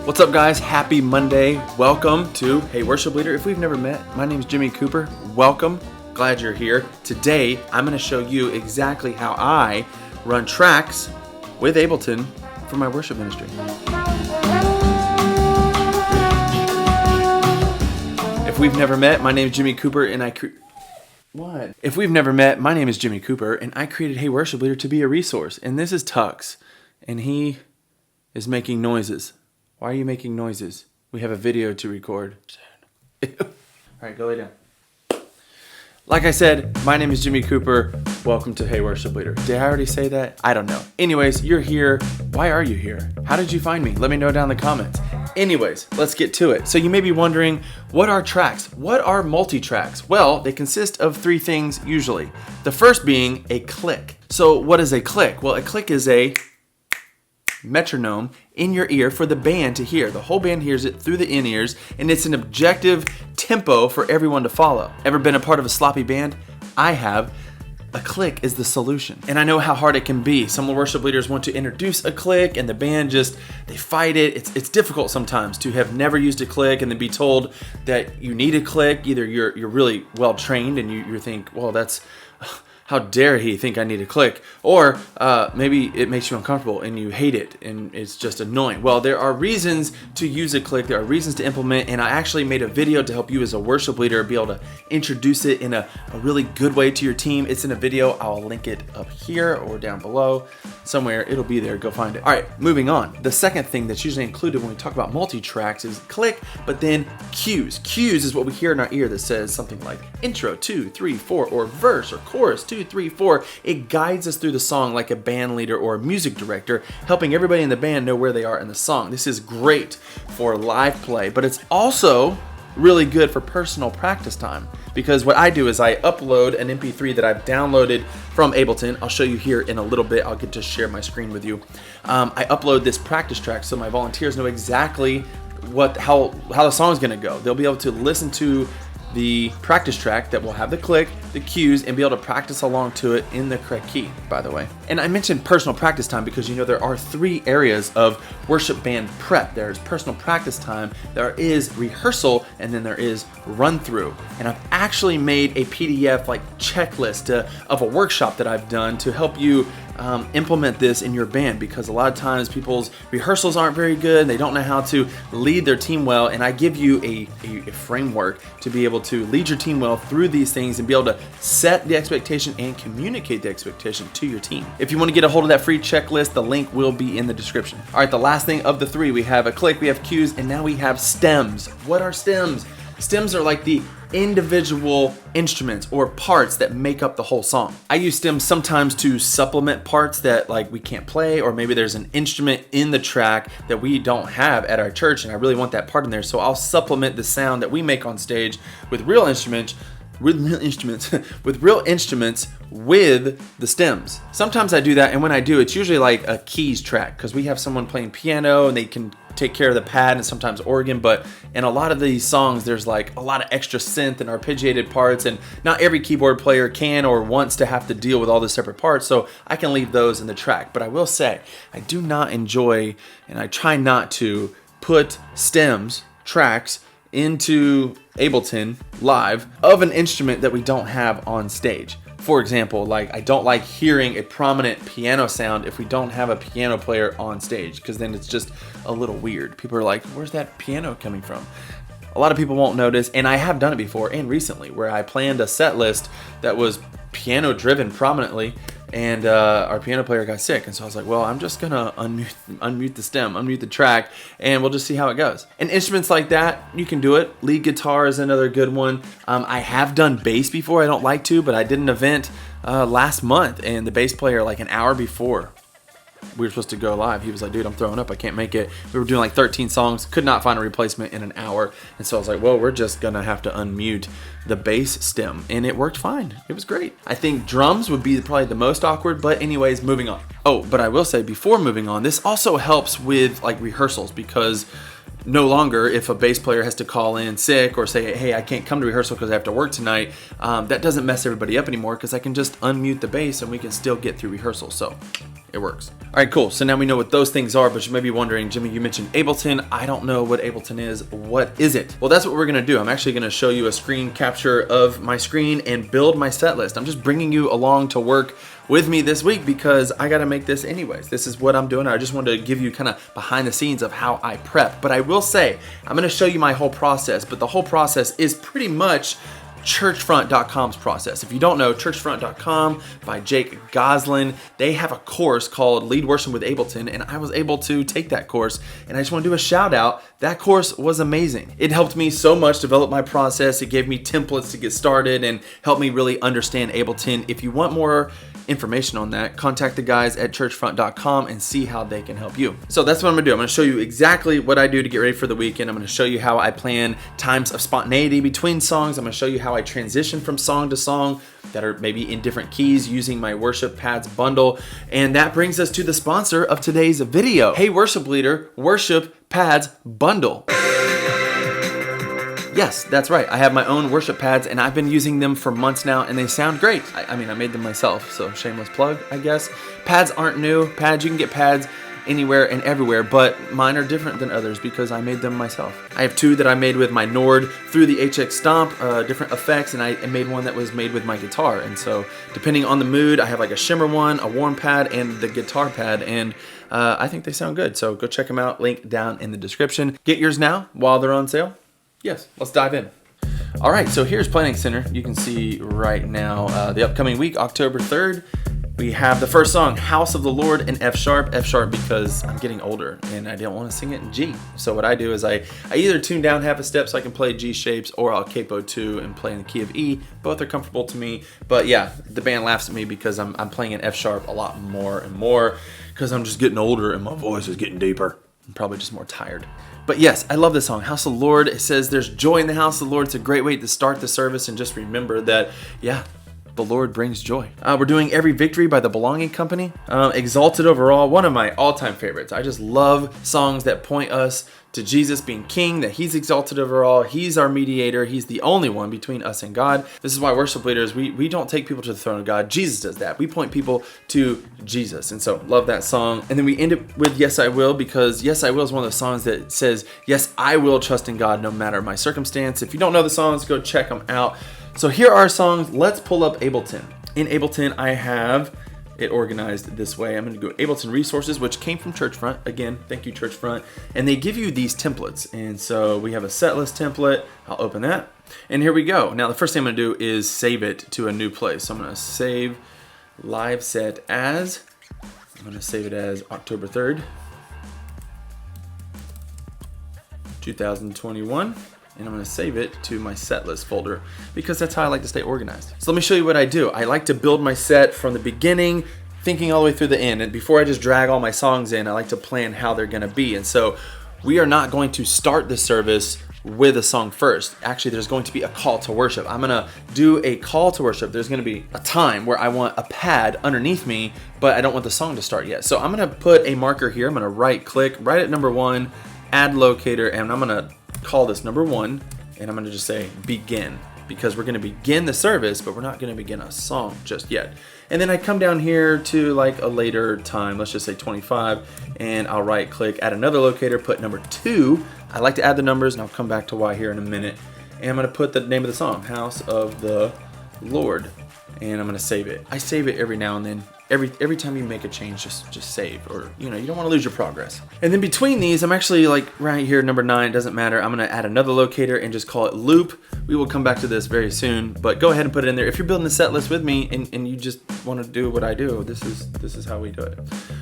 What's up, guys? Happy Monday. Welcome to Hey Worship Leader. If we've never met, my name is Jimmy Cooper. Welcome. Glad you're here. Today, I'm going to show you exactly how I run tracks with Ableton for my worship ministry. If we've never met, my name is Jimmy Cooper and If we've never met, my name is Jimmy Cooper and I created Hey Worship Leader to be a resource. And this is Tux and he is making noises. Why are you making noises? We have a video to record. All right, go lay down. Like I said, my name is Jimmy Cooper. Welcome to Hey Worship Leader. Did I already say that? I don't know. Anyways, you're here. Why are you here? How did you find me? Let me know down in the comments. Anyways, let's get to it. So you may be wondering, what are tracks? What are multi-tracks? Well, they consist of three things usually. The first being a click. So what is a click? Well, a click is a metronome in your ear for the band to hear. The whole band hears it through the in-ears, and it's an objective tempo for everyone to follow. Ever been a part of a sloppy band? I have. A click is the solution. And I know how hard it can be. Some worship leaders want to introduce a click and the band they fight it. It's difficult sometimes to have never used a click and then be told that you need a click. Either you're really well trained and you think, well, how dare he think I need a click? Or maybe it makes you uncomfortable and you hate it and it's just annoying. Well, there are reasons to use a click. There are reasons to implement, and I actually made a video to help you as a worship leader be able to introduce it in a really good way to your team. It's in a video. I'll link it up here or down below. Somewhere it'll be there. Go find it. All right, moving on. The second thing that's usually included when we talk about multi-tracks is click, but then cues. Cues is what we hear in our ear that says something like intro 2, 3, 4, or verse or chorus 2, 3, 4. It guides us through the song like a band leader or a music director, helping everybody in the band know where they are in the song. This is great for live play, but it's also really good for personal practice time, because what I do is I upload an MP3 that I've downloaded from Ableton. I'll show you here in a little bit. I'll get to share my screen with you. I upload this practice track so my volunteers know exactly how the song is going to go. They'll be able to listen to the practice track that will have the click, the cues, and be able to practice along to it in the correct key, by the way. And I mentioned personal practice time because there are three areas of worship band prep. There's personal practice time, there is rehearsal, and then there is run through. And I've actually made a PDF checklist of a workshop that I've done to help you implement this in your band, because a lot of times people's rehearsals aren't very good and they don't know how to lead their team well, and I give you a framework to be able to lead your team well through these things and be able to set the expectation and communicate the expectation to your team. If you want to get a hold of that free checklist, the link will be in the description. All right, the last thing of the three, we have a click, we have cues, and now we have stems. What are stems? Stems are like the individual instruments or parts that make up the whole song. I use stems sometimes to supplement parts that we can't play, or maybe there's an instrument in the track that we don't have at our church and I really want that part in there. So I'll supplement the sound that we make on stage with real instruments with the stems. Sometimes I do that, and when I do, it's usually like a keys track because we have someone playing piano and they can take care of the pad and sometimes organ, but in a lot of these songs there's a lot of extra synth and arpeggiated parts, and not every keyboard player can or wants to have to deal with all the separate parts, so I can leave those in the track. But I will say, I do not enjoy, and I try not to put stems, tracks, into Ableton live of an instrument that we don't have on stage. For example, I don't like hearing a prominent piano sound if we don't have a piano player on stage, because then it's just a little weird. People are like, where's that piano coming from? A lot of people won't notice, and I have done it before and recently, where I planned a set list that was piano driven prominently, and our piano player got sick, and so I was like, well, I'm just gonna unmute the stem, unmute the track, and we'll just see how it goes. And instruments like that, you can do it. Lead guitar is another good one. I have done bass before. I don't like to, but I did an event last month, and the bass player, an hour before we were supposed to go live, he was like, dude, I'm throwing up, I can't make it. We were doing 13 songs, could not find a replacement in an hour, and so I was like, well, we're just gonna have to unmute the bass stem, and it worked fine. It was great. I think drums would be probably the most awkward, but anyways, moving on. Oh, but I will say, before moving on, this also helps with rehearsals, because no longer, if a bass player has to call in sick or say, hey, I can't come to rehearsal because I have to work tonight, that doesn't mess everybody up anymore because I can just unmute the bass and we can still get through rehearsal. So it works. All right, cool. So now we know what those things are, but you may be wondering, Jimmy, you mentioned Ableton. I don't know what Ableton is. What is it? Well, that's what we're gonna do. I'm actually gonna show you a screen capture of my screen and build my set list. I'm just bringing you along to work with me this week because I gotta make this anyways. This is what I'm doing. I just wanted to give you kind of behind the scenes of how I prep. But I will say, I'm gonna show you my whole process, but the whole process is pretty much ChurchFront.com's process. If you don't know, ChurchFront.com by Jake Goslin, they have a course called Lead Worship with Ableton, and I was able to take that course, and I just want to do a shout out. That course was amazing. It helped me so much develop my process. It gave me templates to get started and helped me really understand Ableton. If you want more information on that, contact the guys at ChurchFront.com and see how they can help you. So that's what I'm gonna do. I'm gonna show you exactly what I do to get ready for the weekend. I'm gonna show you how I plan times of spontaneity between songs. I'm gonna show you how I transition from song to song that are maybe in different keys using my Worship Pads bundle. And that brings us to the sponsor of today's video. Hey, worship leader, Worship Pads bundle. Yes, that's right. I have my own worship pads and I've been using them for months now and they sound great. I mean, I made them myself, so shameless plug, I guess. Pads aren't new. Pads, you can get pads anywhere and everywhere, but mine are different than others because I made them myself. I have two that I made with my Nord through the HX Stomp, different effects, and I made one that was made with my guitar. And so depending on the mood, I have like a shimmer one, a warm pad, and the guitar pad, and I think they sound good. So go check them out, link down in the description. Get yours now while they're on sale. Yes, let's dive in. All right, so here's Planning Center. You can see right now the upcoming week, October 3rd, we have the first song, House of the Lord, in F sharp because I'm getting older and I don't want to sing it in G. So what I do is I either tune down half a step so I can play G shapes, or I'll capo 2 and play in the key of E. Both are comfortable to me, but yeah, the band laughs at me because I'm playing in F sharp a lot more and more because I'm just getting older and my voice is getting deeper. I'm probably just more tired. But yes, I love this song, House of the Lord. It says there's joy in the house of the Lord. It's a great way to start the service and just remember that, yeah, the Lord brings joy. We're doing Every Victory by the Belonging Company. Exalted Overall, one of my all-time favorites. I just love songs that point us to Jesus being king, that he's exalted over all. He's our mediator. He's the only one between us and God. This is why worship leaders, we don't take people to the throne of God. Jesus does that. We point people to Jesus. And so love that song. And then we end it with Yes, I Will, because Yes, I Will is one of those songs that says, yes, I will trust in God no matter my circumstance. If you don't know the songs, go check them out. So here are our songs. Let's pull up Ableton. In Ableton, I have it organized this way. I'm going to go Ableton Resources, which came from ChurchFront. Again, thank you, ChurchFront. And they give you these templates. And so we have a set list template. I'll open that. And here we go. Now, the first thing I'm going to do is save it to a new place. So I'm going to save live set as, I'm going to save it as October 3rd, 2021. And I'm going to save it to my set list folder because that's how I like to stay organized. So let me show you what I do. I like to build my set from the beginning, thinking all the way through the end. And before I just drag all my songs in, I like to plan how they're going to be. And so we are not going to start the service with a song first. Actually, there's going to be a call to worship. I'm going to do a call to worship. There's going to be a time where I want a pad underneath me, but I don't want the song to start yet. So I'm going to put a marker here. I'm going to right click, right at number 1, add locator, and I'm going to call this number 1, and I'm going to just say begin, because we're going to begin the service, but we're not going to begin a song just yet. And then I come down here to like a later time, let's just say 25, and I'll right click, add another locator, put number 2. I like to add the numbers, and I'll come back to why here in a minute. And I'm going to put the name of the song, House of the Lord, and I'm going to save it. I save it every now and then. Every time you make a change, just save, or you don't want to lose your progress. And then between these, I'm actually like right here, number 9, doesn't matter. I'm gonna add another locator and just call it loop. We will come back to this very soon, but go ahead and put it in there. If you're building a set list with me and you just want to do what I do, this is how we do it.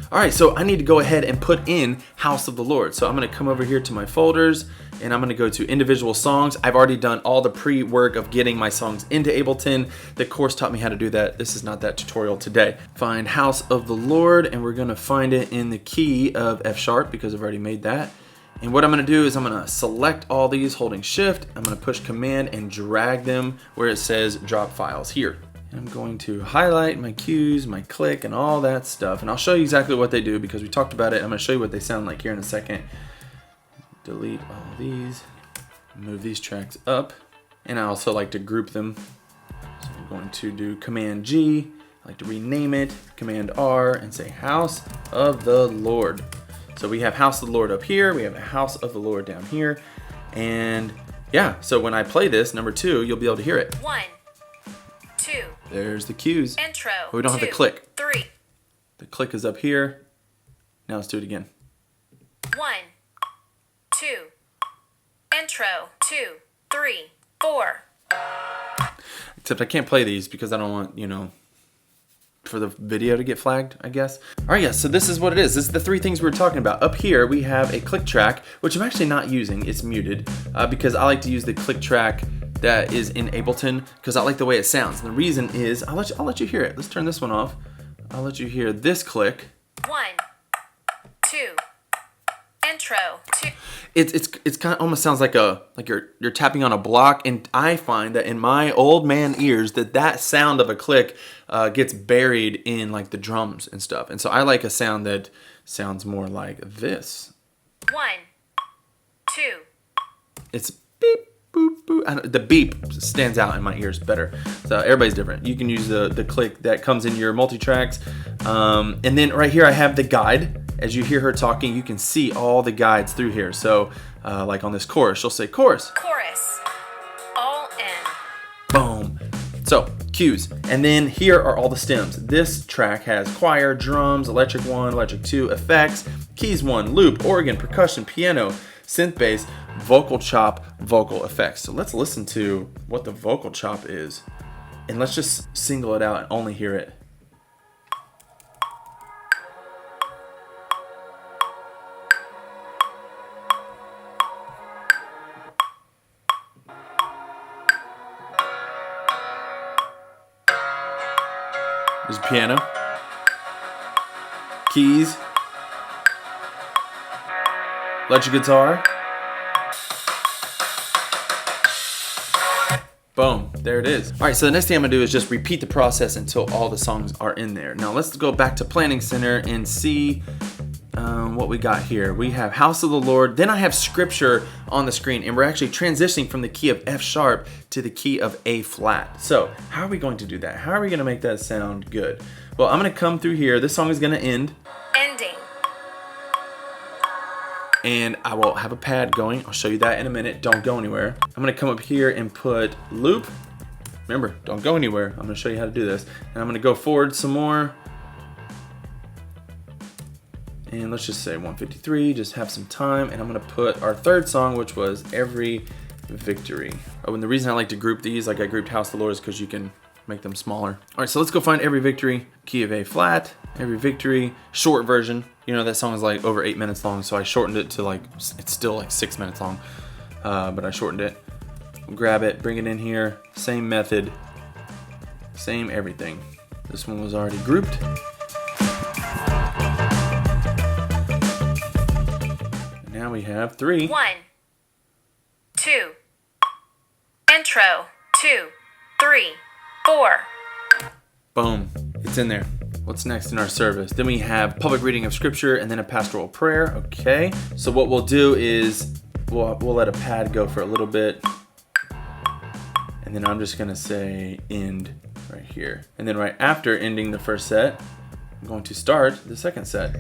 All right, so I need to go ahead and put in House of the Lord. So I'm gonna come over here to my folders and I'm gonna go to individual songs. I've already done all the pre-work of getting my songs into Ableton. The course taught me how to do that. This is not that tutorial today. Find House of the Lord, and we're gonna find it in the key of F sharp because I've already made that. And what I'm gonna do is I'm gonna select all these holding shift. I'm gonna push command and drag them where it says drop files here. And I'm going to highlight my cues, my click, and all that stuff. And I'll show you exactly what they do because we talked about it. I'm gonna show you what they sound like here in a second. delete all of these, move these tracks up, and I also like to group them. So I'm going to do Command G, I like to rename it, Command R, and say House of the Lord. So we have House of the Lord up here, we have a House of the Lord down here, and yeah, so when I play this, number 2, you'll be able to hear it. 1, 2. There's the cues. Intro. But we don't have the click. 3. The click is up here. Now let's do it again. 1, 2. Intro. 2, 3, 4. Except I can't play these because I don't want, you know, for the video to get flagged, I guess. All right, yeah, so this is what it is. This is the 3 things we were talking about. Up here, we have a click track, which I'm actually not using. It's muted because I like to use the click track that is in Ableton because I like the way it sounds. And the reason is, I'll let you hear it. Let's turn this one off. I'll let you hear this click. 1, 2. Intro. 2. It's kind of almost sounds like you're tapping on a block, and I find that in my old man ears that sound of a click gets buried in like the drums and stuff, and so I like a sound that sounds more like this. 1, 2. It's beep boop boop. The beep stands out in my ears better. So everybody's different. You can use the click that comes in your Multitracks, and then right here I have the guide. As you hear her talking, you can see all the guides through here. So, like on this chorus, she'll say chorus. Chorus. All in. Boom. So, cues. And then here are all the stems. This track has choir, drums, electric 1, electric 2, effects, keys 1, loop, organ, percussion, piano, synth bass, vocal chop, vocal effects. So let's listen to what the vocal chop is. And let's just single it out and only hear it. There's piano, keys, electric guitar. Boom, there it is. All right, so the next thing I'm gonna do is just repeat the process until all the songs are in there. Now let's go back to Planning Center and see what we got here. We have House of the Lord, then I have Scripture on the screen, and we're actually transitioning from the key of F sharp to the key of A flat. So how are we going to do that? How are we gonna make that sound good? Well, I'm gonna come through here. This song is gonna end. Ending. And I will have a pad going. I'll show you that in a minute. Don't go anywhere. I'm gonna come up here and put loop. Remember, don't go anywhere. I'm gonna show you how to do this. And I'm gonna go forward some more. And let's just say 153, just have some time. And I'm gonna put our third song, which was Every Victory. Oh, and the reason I like to group these, like I grouped House of the Lord, is because you can make them smaller. All right, so let's go find Every Victory, key of A flat, Every Victory, short version. You know, that song is like over 8 minutes long, so I shortened it to like, it's still like 6 minutes long, but I shortened it. Grab it, bring it in here, same method, same everything. This one was already grouped. Now we have 3. 1, 2. Intro. 2, 3, 4. Boom, it's in there. What's next in our service? Then we have public reading of scripture and then a pastoral prayer. Okay, so what we'll do is we'll let a pad go for a little bit, and then I'm just gonna say end right here. And then right after ending the first set, I'm going to start the second set.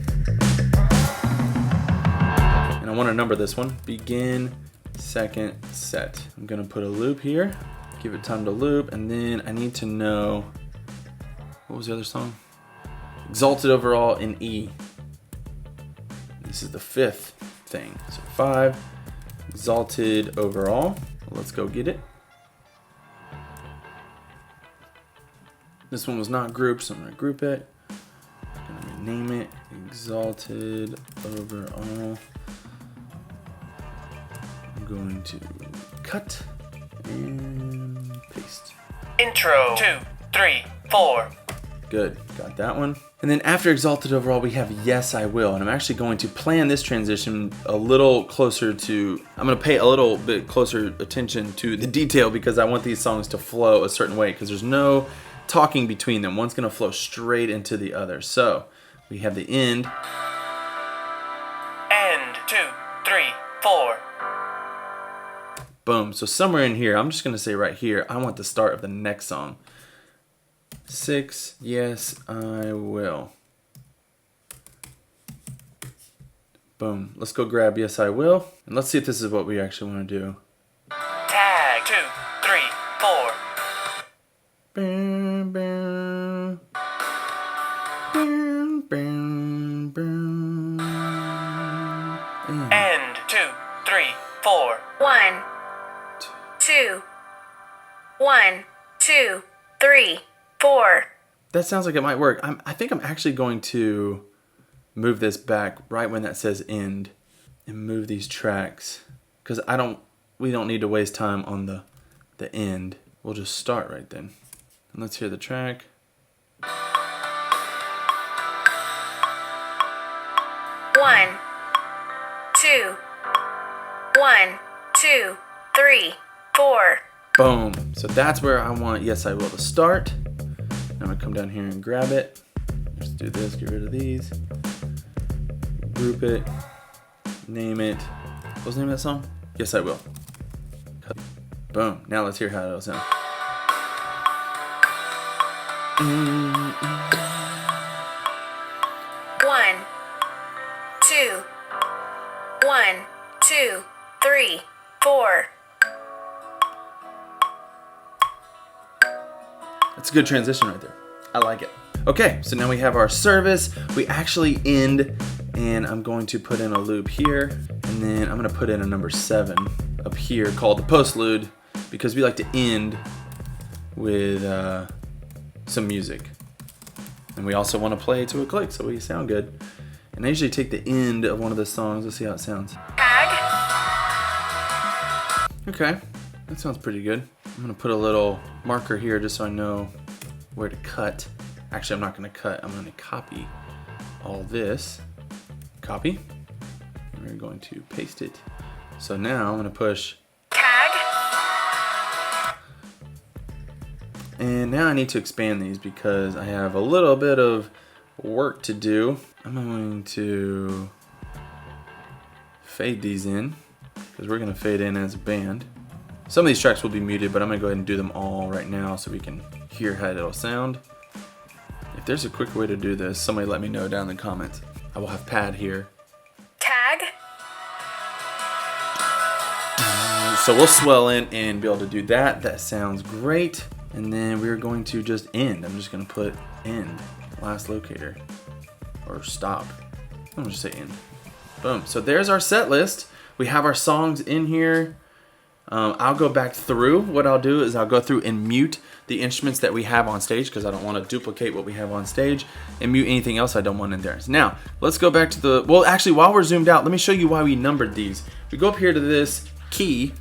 And I want to number this one. Begin second set. I'm gonna put a loop here, give it time to loop, and then I need to know, what was the other song? Exalted Overall in E. This is the 5th thing. So 5, Exalted Overall. Let's go get it. This one was not grouped, so I'm gonna group it. I'm gonna rename it Exalted Overall. I'm going to cut and paste. Intro 2, 3, 4. Good, got that one. And then after Exalted Overall, we have Yes, I Will. And I'm actually going to plan this transition a little closer to, I'm gonna pay a little bit closer attention to the detail because I want these songs to flow a certain way because there's no talking between them. One's gonna flow straight into the other. So we have the end. End 2, 3, 4. Boom. So somewhere in here, I'm just going to say right here, I want the start of the next song. 6, yes, I will. Boom. Let's go grab yes, I will. And let's see if this is what we actually want to do. Tag 2, 3, 4. Boom, boom. Boom, boom, boom. End 2, 3, 4. 1, 2, 1, 2, 3, 4. That sounds like it might work. I think I'm actually going to move this back right when that says end and move these tracks because we don't need to waste time on the end. We'll just start right then. And let's hear the track. 1, 2, 1, 2, 3, 4. Boom. So that's where I want yes, I will to start. Now I'm going to come down here and grab it. Let's do this, get rid of these. Group it. Name it. What's the name of that song? Yes, I will. Boom. Now let's hear how it'll sound. 1, 2, 1, 2, 3, 4. That's a good transition right there. I like it. Okay, so now we have our service. We actually end, and I'm going to put in a loop here, and then I'm gonna put in a number 7 up here called the postlude because we like to end with some music. And we also want to play to a click so we sound good. And I usually take the end of one of the songs. Let's see how it sounds. Tag. Okay, that sounds pretty good. I'm gonna put a little marker here just so I know where to cut. Actually, I'm not gonna cut, I'm gonna copy all this. Copy. And we're going to paste it. So now I'm gonna push. Tag. And now I need to expand these because I have a little bit of work to do. I'm going to fade these in because we're gonna fade in as a band. Some of these tracks will be muted, but I'm gonna go ahead and do them all right now so we can hear how it'll sound. If there's a quicker way to do this, somebody let me know down in the comments. I will have pad here. Tag. So we'll swell in and be able to do that. That sounds great. And then we're going to just end. I'm just gonna put end, last locator, or stop. I'm gonna just say end. Boom. So there's our set list. We have our songs in here. I'll go back through. What I'll do is I'll go through and mute the instruments that we have on stage because I don't want to duplicate what we have on stage and mute anything else I don't want in there. So now, let's go back to the, well, actually, while we're zoomed out, let me show you why we numbered these. We go up here to this key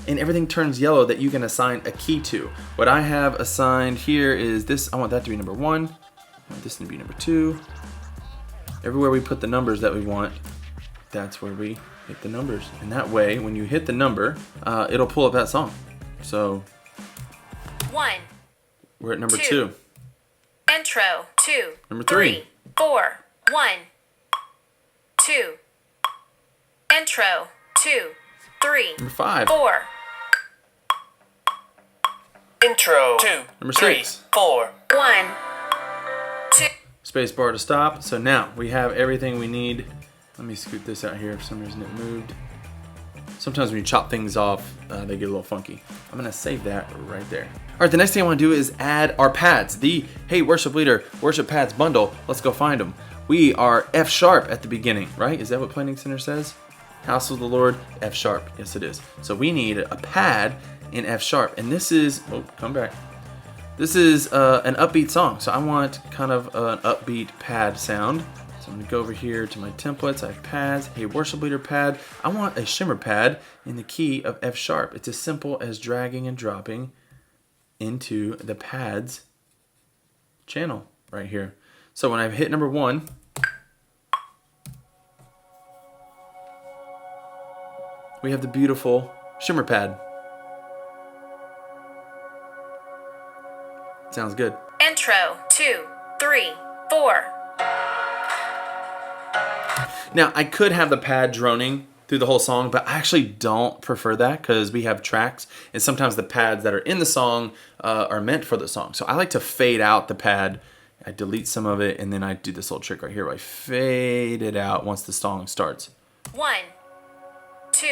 and everything turns yellow that you can assign a key to. What I have assigned here is this. I want that to be number 1. I want this to be number 2. Everywhere we put the numbers that we want, that's where we hit the numbers. And that way, when you hit the number, it'll pull up that song. So 1. we're at number 2. 2. Intro. 2. Number 3. 4. 1. 2. Intro. 2. 3. Number 5. 4. Intro 2, Number 3, 6. 4. 1. 2. Space bar to stop. So now we have everything we need. Let me scoot this out here. For some reason it moved. Sometimes when you chop things off, they get a little funky. I'm gonna save that right there. All right, the next thing I wanna do is add our pads. The Hey Worship Leader Worship Pads bundle. Let's go find them. We are F sharp at the beginning, right? Is that what Planning Center says? House of the Lord, F sharp. Yes, it is. So we need a pad in F sharp. And this is, oh, come back. This is an upbeat song. So I want kind of an upbeat pad sound. So I'm gonna go over here to my templates. I have pads, Hey Worship Leader pad. I want a shimmer pad in the key of F sharp. It's as simple as dragging and dropping into the pads channel right here. So when I hit number 1, we have the beautiful shimmer pad. Sounds good. Intro. 2. 3. 4. Now, I could have the pad droning through the whole song, but I actually don't prefer that because we have tracks, and sometimes the pads that are in the song are meant for the song. So I like to fade out the pad. I delete some of it, and then I do this little trick right here where I fade it out once the song starts. 1, 2,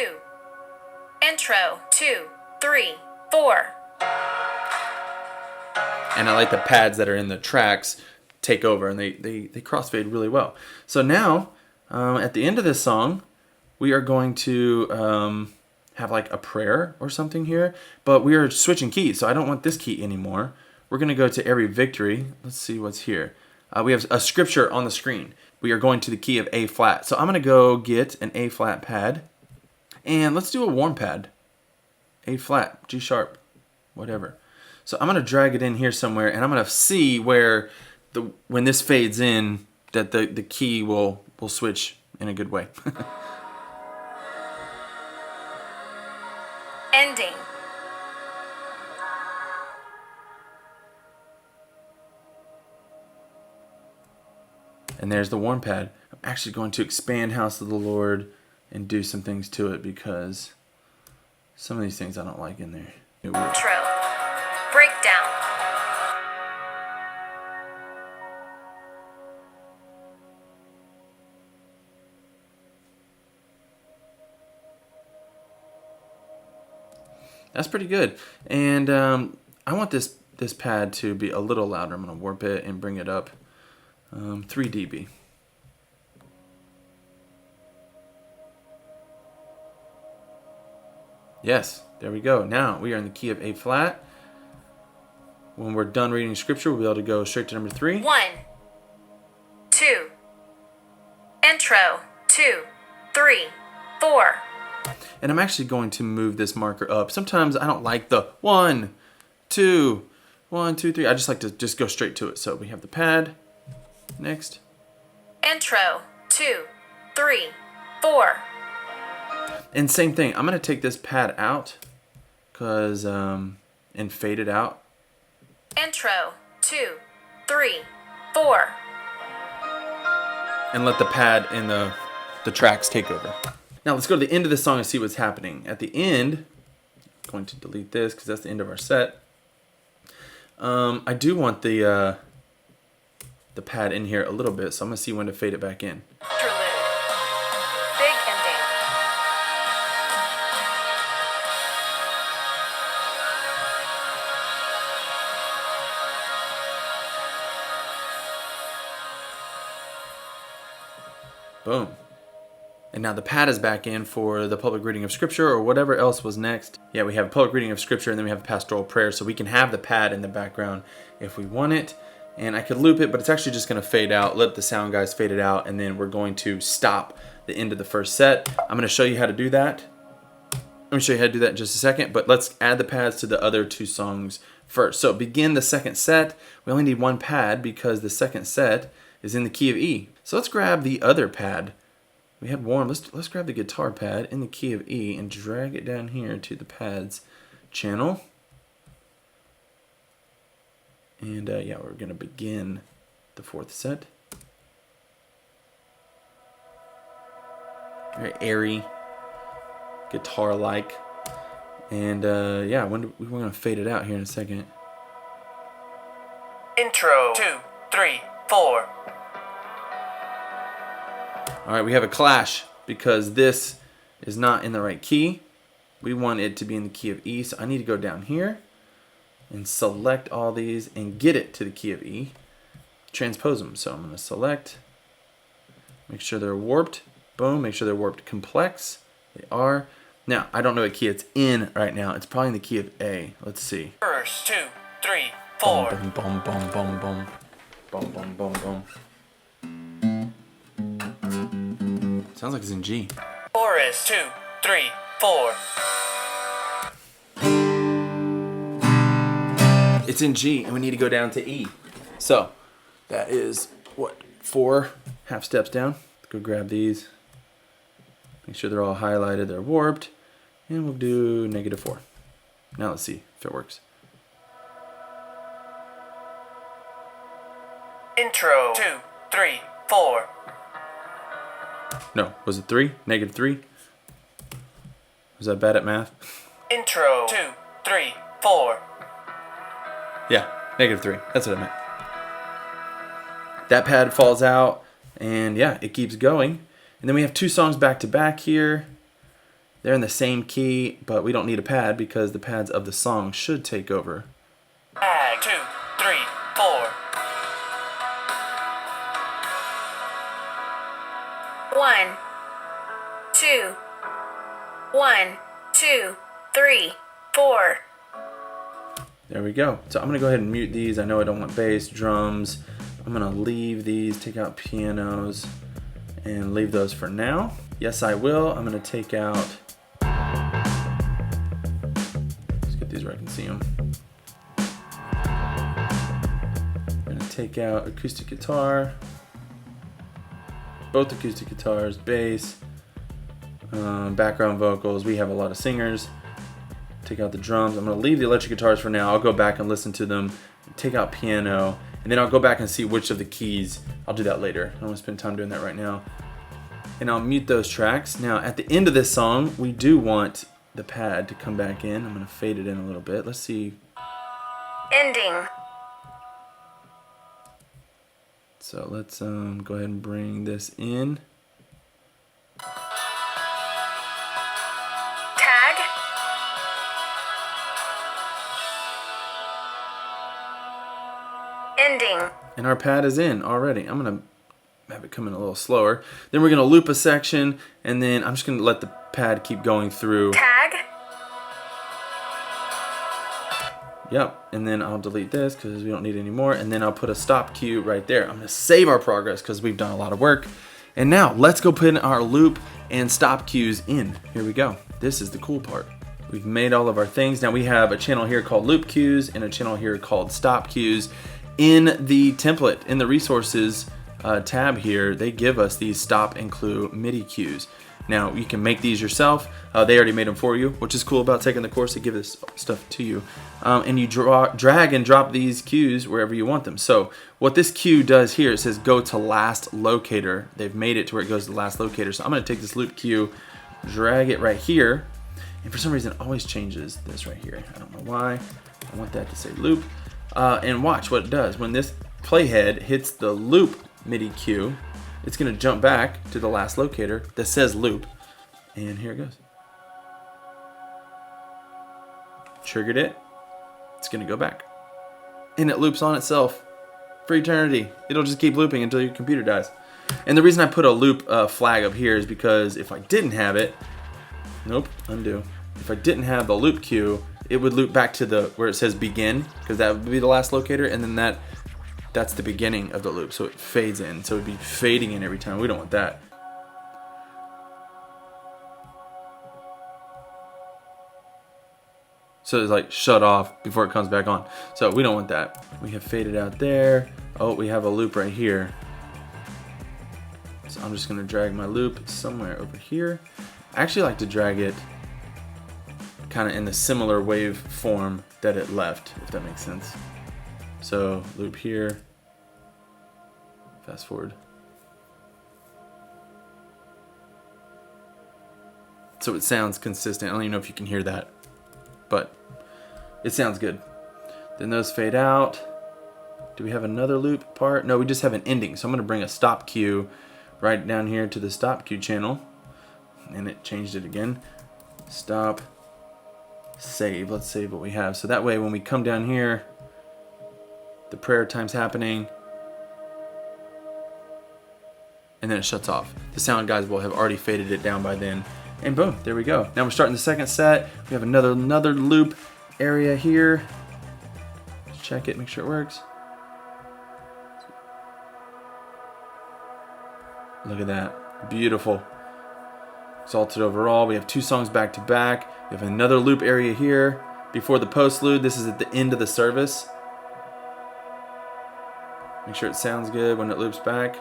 intro, 2, 3, 4. And I like the pads that are in the tracks take over, and they crossfade really well. So now, at the end of this song, we are going to have like a prayer or something here, but we are switching keys, so I don't want this key anymore. We're going to go to every victory. Let's see what's here. We have a scripture on the screen. We are going to the key of A flat. So I'm going to go get an A flat pad, and let's do a warm pad. A flat, G sharp, whatever. So I'm going to drag it in here somewhere, and I'm going to see where when this fades in, that the key will switch in a good way. Ending. And there's the warm pad. I'm actually going to expand House of the Lord and do some things to it because some of these things I don't like in there. Intro. Breakdown. That's pretty good. And I want this pad to be a little louder. I'm going to warp it and bring it up 3 dB. Yes, there we go. Now we are in the key of A flat. When we're done reading scripture, we'll be able to go straight to number 3. 1, 2, intro, 2, 3, 4. And I'm actually going to move this marker up. Sometimes I don't like the 1, 2, 1, 2, 3. I just like to just go straight to it. So we have the pad. Next. Intro, 2, 3, 4. And same thing. I'm going to take this pad out and fade it out. Intro, 2, 3, 4. And let the pad and the tracks take over. Now let's go to the end of the song and see what's happening. At the end, I'm going to delete this because that's the end of our set. I do want the pad in here a little bit, so I'm going to see when to fade it back in. Interlude. Big ending. Boom. And now the pad is back in for the public reading of scripture or whatever else was next. Yeah, we have a public reading of scripture and then we have a pastoral prayer, so we can have the pad in the background if we want it. And I could loop it, but it's actually just going to fade out, let the sound guys fade it out, and then we're going to stop the end of the first set. I'm going to show you how to do that. I'm going to show you how to do that in just a second, but let's add the pads to the other 2 songs first. So begin the second set. We only need 1 pad because the second set is in the key of E. So let's grab the other pad. We had warm. Let's grab the guitar pad in the key of E and drag it down here to the pads channel. And yeah, we're going to begin the 4th set. Very airy, guitar-like. And yeah, we're going to fade it out here in a second. Intro 2, 3, 4. All right, we have a clash because this is not in the right key. We want it to be in the key of E, so I need to go down here and select all these and get it to the key of E. Transpose them. So I'm going to select, make sure they're warped. Boom, make sure they're warped complex. They are. Now, I don't know what key it's in right now. It's probably in the key of A. Let's see. Verse 2, 3, 4. Boom, boom, boom, boom, boom. Boom, boom, boom, boom. Sounds like it's in G. Chorus 2, 3, 4. It's in G, and we need to go down to E. So that is, what, 4 half steps down. Let's go grab these. Make sure they're all highlighted, they're warped. And we'll do -4. Now let's see if it works. Intro 2, 3, 4. No, was it 3? -3? Was I bad at math? Intro 2, 3, 4. Yeah, -3. That's what I meant. That pad falls out, and yeah, it keeps going. And then we have 2 songs back to back here. They're in the same key, but we don't need a pad because the pads of the song should take over. Tag 2, 3, 4. 1, 2, 1, 2, 3, 4. There we go. So I'm gonna go ahead and mute these. I know I don't want bass, drums. I'm gonna leave these, take out pianos, and leave those for now. Yes, I will. I'm gonna take out, let's get these where I can see them. I'm gonna take out acoustic guitar, both acoustic guitars, bass, background vocals. We have a lot of singers. Take out the drums. I'm gonna leave the electric guitars for now. I'll go back and listen to them, take out piano, and then I'll go back and see which of the keys. I'll do that later. I don't wanna spend time doing that right now. And I'll mute those tracks. Now at the end of this song, we do want the pad to come back in. I'm gonna fade it in a little bit. Let's see. Ending. So let's go ahead and bring this in. Tag. Ending. And our pad is in already. I'm gonna have it come in a little slower. Then we're gonna loop a section, and then I'm just gonna let the pad keep going through. Tag. Yep, and then I'll delete this because we don't need any more, and then I'll put a stop cue right there. I'm gonna save our progress because we've done a lot of work. And now let's go put in our loop and stop cues in. Here we go. This is the cool part. We've made all of our things. Now we have a channel here called loop cues and a channel here called stop cues. In the template, in the resources tab here, they give us these stop and clue MIDI cues. Now you can make these yourself. They already made them for you, which is cool about taking the course. They give this stuff to you. And you drag and drop these cues wherever you want them. So what this cue does here, it says go to last locator. They've made it to where it goes to last locator. So I'm gonna take this loop cue, drag it right here. And for some reason it always changes this right here. I don't know why. I want that to say loop. And watch what it does. When this playhead hits the loop MIDI cue, it's gonna jump back to the last locator that says loop. And here it goes. Triggered it. It's gonna go back. And it loops on itself for eternity. It'll just keep looping until your computer dies. And the reason I put a loop flag up here is because if I didn't have it, nope, undo. If I didn't have the loop cue, it would loop back to the where it says begin, because that would be the last locator, and then that's the beginning of the loop, so it fades in. So it'd be fading in every time. We don't want that. So it's like shut off before it comes back on. So we don't want that. We have faded out there. Oh, we have a loop right here. So I'm just gonna drag my loop somewhere over here. I actually like to drag it kind of in the similar wave form that it left, if that makes sense. So loop here, fast forward. So it sounds consistent. I don't even know if you can hear that, but it sounds good. Then those fade out. Do we have another loop part? No, we just have an ending. So I'm gonna bring a stop cue right down here to the stop cue channel, and it changed it again. Stop, save. Let's save what we have. So that way when we come down here, the prayer time's happening, and then it shuts off. The sound guys will have already faded it down by then, and boom, there we go. Now we're starting the second set. We have another loop area here. Let's check it, make sure it works. Look at that, beautiful. Exalted Overall. We have 2 songs back to back. We have another loop area here before the postlude. This is at the end of the service. Make sure it sounds good when it loops back.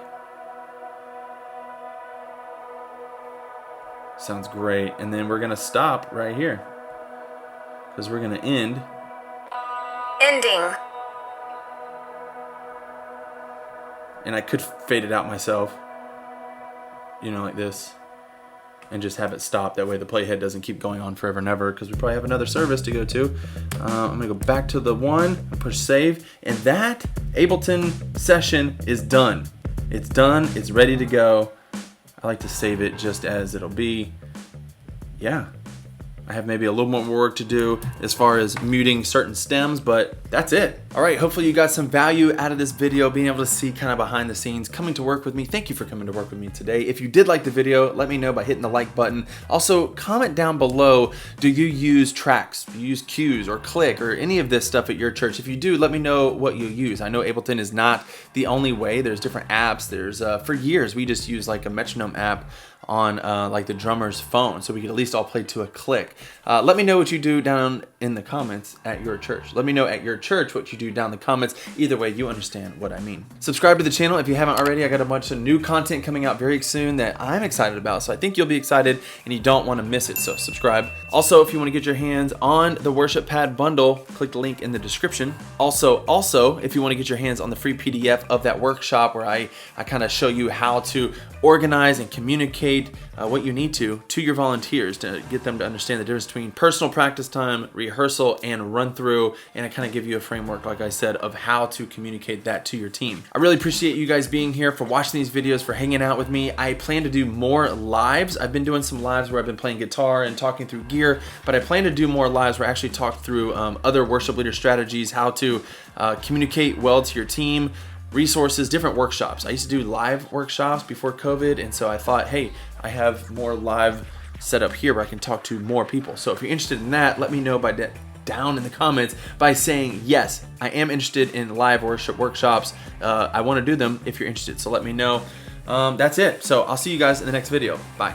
Sounds great. And then we're gonna stop right here because we're gonna end. Ending. And I could fade it out myself, you know, like this. and just have it stop. That way the playhead doesn't keep going on forever and ever, because we probably have another service to go to. I'm gonna go back to the one, push save, and that Ableton session is done. It's done, it's ready to go. I like to save it just as it'll be. Yeah. I have maybe a little more work to do as far as muting certain stems, but that's it. All right, hopefully you got some value out of this video, being able to see kind of behind the scenes, coming to work with me. Thank you for coming to work with me today. If you did like the video, let me know by hitting the like button. Also, comment down below, do you use tracks, do you use cues or click or any of this stuff at your church? If you do, let me know what you use. I know Ableton is not the only way. There's different apps. There's, for years, we just used like a metronome app on like the drummer's phone, so we could at least all play to a click. Let me know what you do down in the comments at your church. Let me know at your church what you do down in the comments. Either way, you understand what I mean. Subscribe to the channel if you haven't already. I got a bunch of new content coming out very soon that I'm excited about, so I think you'll be excited and you don't want to miss it, so subscribe. Also, if you want to get your hands on the Worship Pad bundle, click the link in the description. Also, if you want to get your hands on the free PDF of that workshop where I kind of show you how to organize and communicate what you need to your volunteers to get them to understand the difference between personal practice time, rehearsal, and run through, and I kind of give you a framework, like I said, of how to communicate that to your team. I really appreciate you guys being here, for watching these videos, for hanging out with me. I plan to do more lives. I've been doing some lives where I've been playing guitar and talking through gear, but I plan to do more lives where I actually talk through other worship leader strategies, how to communicate well to your team, resources, different workshops. I used to do live workshops before COVID, and so I thought, hey, I have more live set up here where I can talk to more people. So if you're interested in that, let me know down in the comments by saying, yes, I am interested in live worship workshops. I want to do them if you're interested, so let me know. That's it. So I'll see you guys in the next video. Bye.